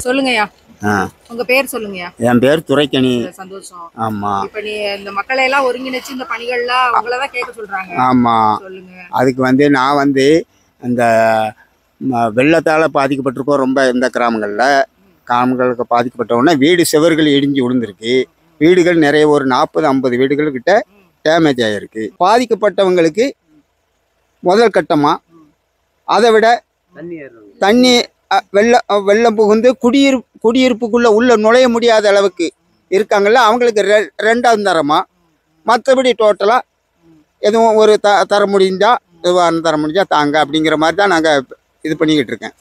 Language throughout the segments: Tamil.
சொல்லுங்கய்யா. உங்க பேர் சொல்லுங்கய்யா. என் பேர் துரைக்கணி. சந்தோஷம். ஆமா. இப்ப நீ இந்த மக்களை எல்லாம் ஒருங்கிணைச்சு இந்த பணிகள்லாம் உங்களை தான் கேட்க சொல்றாங்க. ஆமா. சொல்லுங்க. அதுக்கு நான் இந்த வெள்ளத்தால் பாதிக்கப்பட்டிருக்கோம். ரொம்ப இந்த கிராமங்களுக்கு பாதிக்கப்பட்டவுடனே வீடு செவர்கள் இடிஞ்சு விழுந்திருக்கு. வீடுகள் நிறைய ஒரு 40-50 வீடுகள் கிட்ட டேமேஜ் ஆகிருக்கு. பாதிக்கப்பட்டவங்களுக்கு முதல் கட்டமாக அதை விட தண்ணி வெள்ளம் புகுந்து குடியிருப்புக்குள்ளே உள்ள நுழைய முடியாத அளவுக்கு இருக்காங்கல்ல, அவங்களுக்கு 2ஆம் தரமாக. மற்றபடி டோட்டலாக எதுவும் ஒரு தர முடிஞ்சா தர முடிஞ்சா தாங்க அப்படிங்கிற மாதிரி தான் நாங்கள் இது பண்ணிக்கிட்டு இருக்கேன்.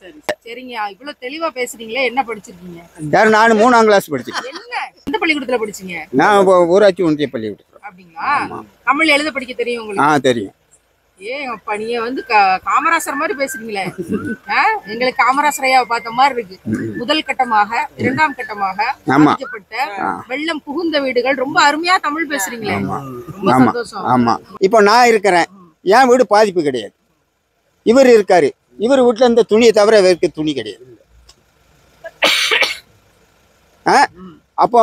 சரிங்க. இவ்வளோ தெளிவாக பேசுறீங்களே, என்ன படிச்சிருக்கீங்க? யார்? நான் 3ஆம் கிளாஸ் படிச்சிருக்கேன். எந்த பள்ளிக்கூடத்தில் படிச்சீங்க? நான் ஊராட்சி ஒன்றிய பள்ளிக்கூடம். அப்படிங்களா? தமிழ் எழுத படிக்க தெரியும் உங்களுக்கு? தெரியும். அப்ப நீங்க காமராசர் மாதிரி பேசுறீங்களே. எங்களுக்கு காமராசர் ஐயாவை பார்த்த மாதிரி இருக்கு. முதல் கட்டமாக 2ஆம் கட்டமாக பாதிக்கப்பட்ட வெள்ளம் புகுந்த வீடுகள். ரொம்ப அருமையா தமிழ் பேசுறீங்களே. ரொம்ப சந்தோஷம். ஆமா. இப்போ நான் இருக்கிறேன், என் வீடு பாதிப்பு கிடையாது. இவர் இருக்காரு, இவர் வீட்டுல இந்த துணியை தவிர வேறு துணி கிடையாது. அப்போ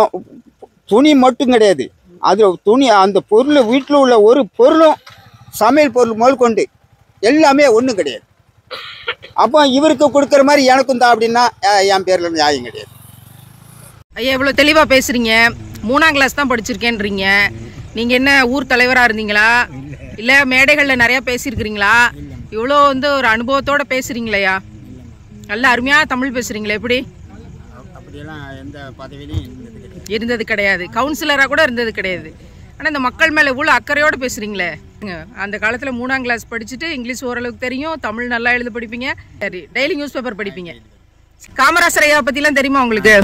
துணி மட்டும் கிடையாது, அது துணி அந்த பொருள் வீட்டில் உள்ள ஒரு பொருளும் சமையல் பொருள் முதல் கொண்டு எல்லாமே ஒன்றும் கிடையாது. அப்போ இவருக்கு கொடுக்குற மாதிரி எனக்கும் தான் அப்படின்னா என் பேரில் நியாயம் கிடையாது. ஐயா, இவ்வளோ தெளிவாக பேசுகிறீங்க. 3ஆம் கிளாஸ் தான் படிச்சிருக்கேன்றீங்க. நீங்கள் என்ன ஊர் தலைவராக இருந்தீங்களா, இல்லை மேடைகளில் நிறையா பேசியிருக்கிறீங்களா? இவ்வளோ ஒரு அனுபவத்தோடு பேசுகிறீங்களையா? நல்ல அருமையாக தமிழ் பேசுகிறீங்களே. எப்படி? அப்படியெல்லாம் எந்த பதவியிலையும் இருந்தது கிடையாது. கவுன்சிலராக கூட இருந்தது கிடையாது. ஆனால் இந்த மக்கள் மேலே இவ்வளோ அக்கறையோடு பேசுகிறீங்களே. அந்த காலத்தில் 3ஆம் கிளாஸ் படிச்சுட்டு இங்கிலீஷ் ஓரளவுக்கு தெரியும், தமிழ் நல்லா எழுத படிப்பீங்க, சரி டெய்லி நியூஸ் பேப்பர் படிப்பீங்க. காமராசர் ஐயா பற்றிலாம் தெரியுமா உங்களுக்கு?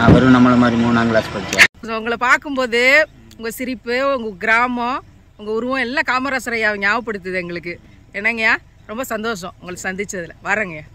அவரும் நம்மள மாதிரி 3ஆம் கிளாஸ் படிச்சார். உங்களை பார்க்கும்போது உங்கள் சிரிப்பு, உங்கள் கிராமம், உங்கள் உருவம் எல்லாம் காமராசர் ஐயாவை ஞாபகப்படுத்துது எங்களுக்கு. என்னங்கய்யா, ரொம்ப சந்தோஷம் உங்களை சந்திச்சதில். வரேங்கய்யா.